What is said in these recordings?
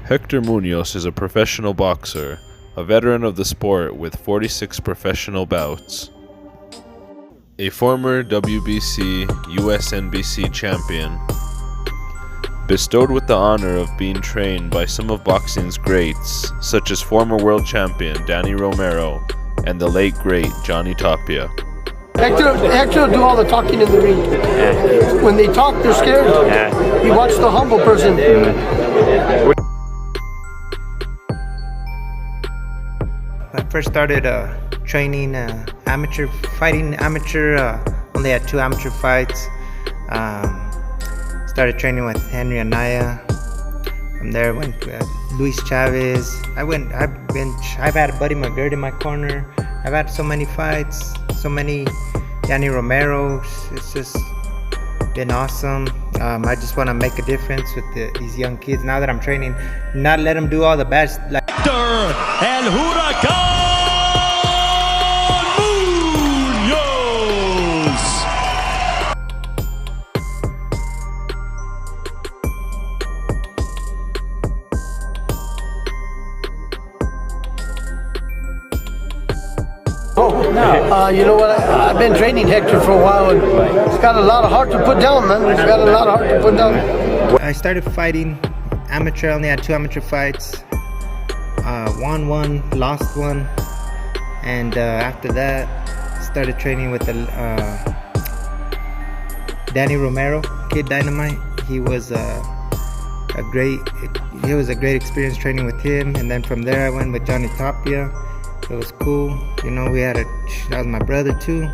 Hector Munoz is a professional boxer, a veteran of the sport with 46 professional bouts. A former WBC USNBC champion, bestowed with the honor of being trained by some of boxing's greats, such as former world champion Danny Romero and the late great Johnny Tapia. Hector will do all the talking in the ring. Yeah. When they talk, they're scared. Yeah. You watch the humble person. I first started training amateur fighting. Only had 2 amateur fights. Started training with Henry Anaya. From there went Luis Chavez. I've had a Buddy McGirt in my corner. I've had so many fights, so many Danny Romero. It's just been awesome. I just want to make a difference with these young kids now that I'm training. Not let them do all the bad. Hector El Huracán Munoz. You know what? I've been training Hector for a while, and he's got a lot of heart to put down, man. He's got a lot of heart to put down. I started fighting amateur. I only had 2 amateur fights. Won one, lost one, and after that, started training with the Danny Romero, Kid Dynamite. He was a great experience training with him, and then from there I went with Johnny Tapia. It was cool. You know, that was my brother too.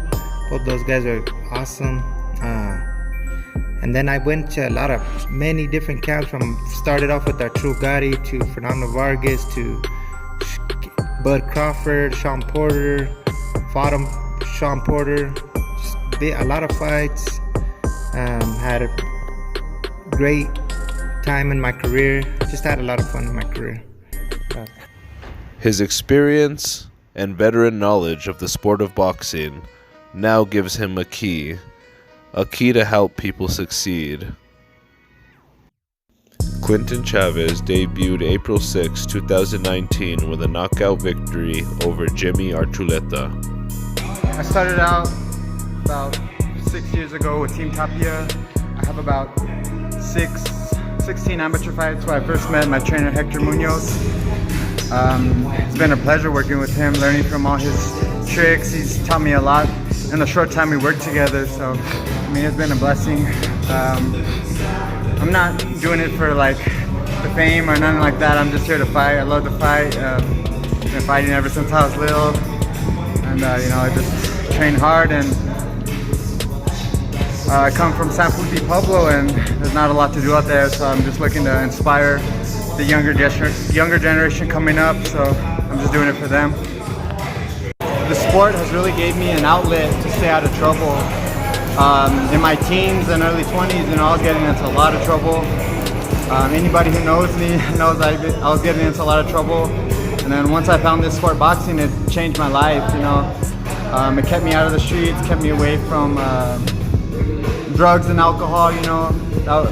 Both those guys are awesome. And then I went to many different camps. Started off with Arturo Gotti to Fernando Vargas to Bud Crawford, Sean Porter, fought him, Sean Porter. Just a lot of fights. Had a great time in my career. Just had a lot of fun in my career. His experience and veteran knowledge of the sport of boxing now gives him a key to help people succeed. Clinton Chavez debuted April 6, 2019 with a knockout victory over Jimmy Archuleta. I started out about 6 years ago with Team Tapia. I have about 16 amateur fights where I first met my trainer Hector Munoz. It's been a pleasure working with him, learning from all his tricks. He's taught me a lot in the short time we worked together, so I mean, it's been a blessing. I'm not doing it for like the fame or nothing like that. I'm just here to fight. I love to fight. Been fighting ever since I was little, and you know, I just train hard. And I come from San Futi Pueblo, and there's not a lot to do out there, so I'm just looking to inspire the younger generation coming up, so I'm just doing it for them. The sport has really gave me an outlet to stay out of trouble. In my teens and early 20s, you know, I was getting into a lot of trouble. Anybody who knows me knows I was getting into a lot of trouble. And then once I found this sport, boxing, it changed my life, you know. It kept me out of the streets, kept me away from drugs and alcohol, you know.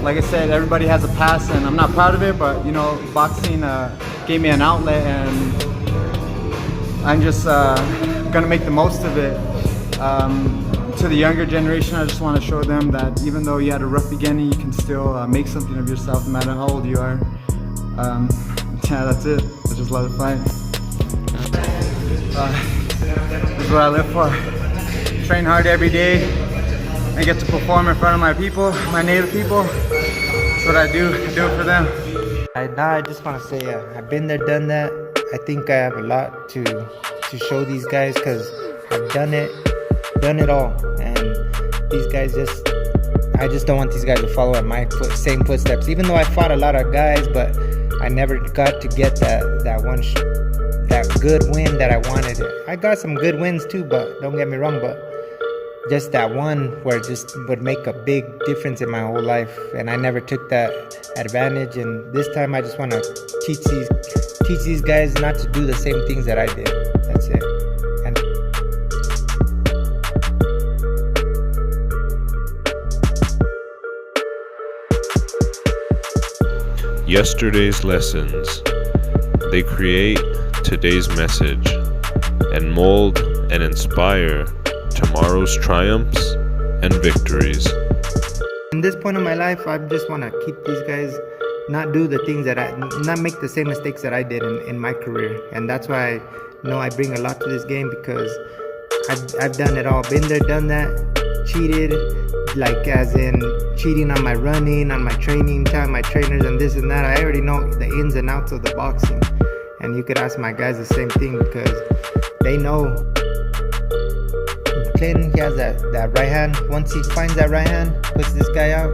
Like I said, everybody has a past, and I'm not proud of it, but you know, boxing gave me an outlet, and I'm just gonna make the most of it. To the younger generation, I just want to show them that even though you had a rough beginning, you can still make something of yourself, no matter how old you are. Yeah, that's it. I just love to fight. This is what I live for. Train hard every day. I get to perform in front of my people, my native people. That's what I do. I do it for them. I just want to say I've been there, done that. I think I have a lot to show these guys because I've done it all. And these guys I just don't want these guys to follow in my same footsteps. Even though I fought a lot of guys, but I never got to get that good win that I wanted. I got some good wins too, but don't get me wrong, but just that one where it just would make a big difference in my whole life, and I never took that advantage. And this time I just want to teach these guys not to do the same things that I did. That's it. And yesterday's lessons. They create today's message and mold and inspire tomorrow's triumphs and victories. In this point of my life, I just want to keep these guys, not do the things not make the same mistakes that I did in my career. And that's why I know I bring a lot to this game, because I've done it all, been there, done that, cheated, like as in cheating on my running, on my training time, my trainers and this and that. I already know the ins and outs of the boxing. And you could ask my guys the same thing, because they know. Clinton, he has that right hand. Once he finds that right hand, puts this guy out,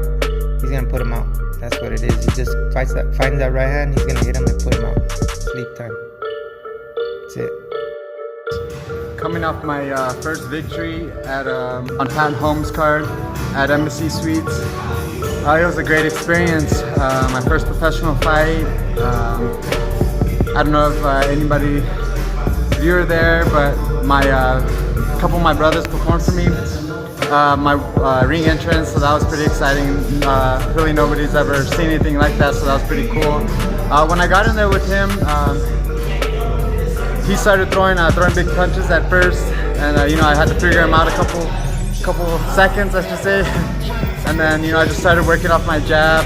he's gonna put him out. That's what it is. He just finds that right hand, he's gonna hit him and put him out. Sleep time. That's it. Coming off my first victory at on Pat Holmes' card at Embassy Suites, it was a great experience. My first professional fight. I don't know if anybody, if you were there, but a couple of my brothers performed for me. My ring entrance, so that was pretty exciting. Really nobody's ever seen anything like that, so that was pretty cool. When I got in there with him, he started throwing big punches at first, and I had to figure him out a couple seconds, I should say. And then I just started working off my jab,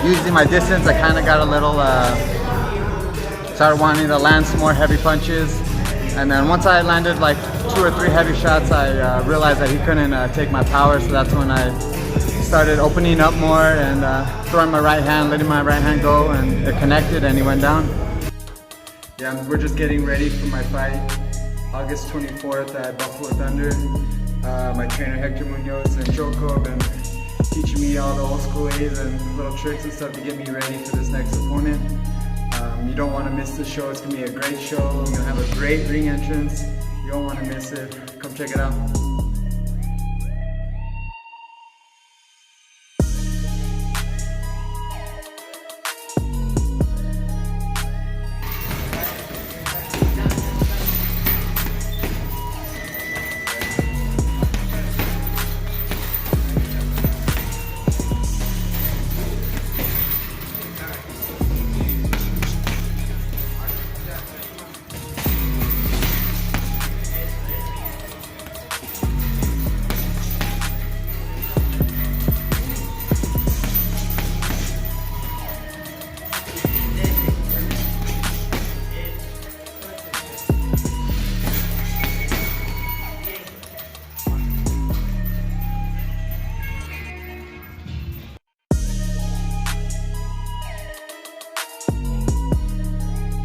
using my distance. I kind of got a little started wanting to land some more heavy punches, and then once I landed like 2 or 3 heavy shots, I realized that he couldn't take my power. So that's when I started opening up more and throwing my right hand, letting my right hand go, and it connected and he went down. Yeah, we're just getting ready for my fight, August 24th at Buffalo Thunder. My trainer Hector Munoz and Choco have been teaching me all the old school ways and little tricks and stuff to get me ready for this next opponent. You don't want to miss the show. It's going to be a great show. We're going to have a great ring entrance. You don't want to miss it. Come check it out.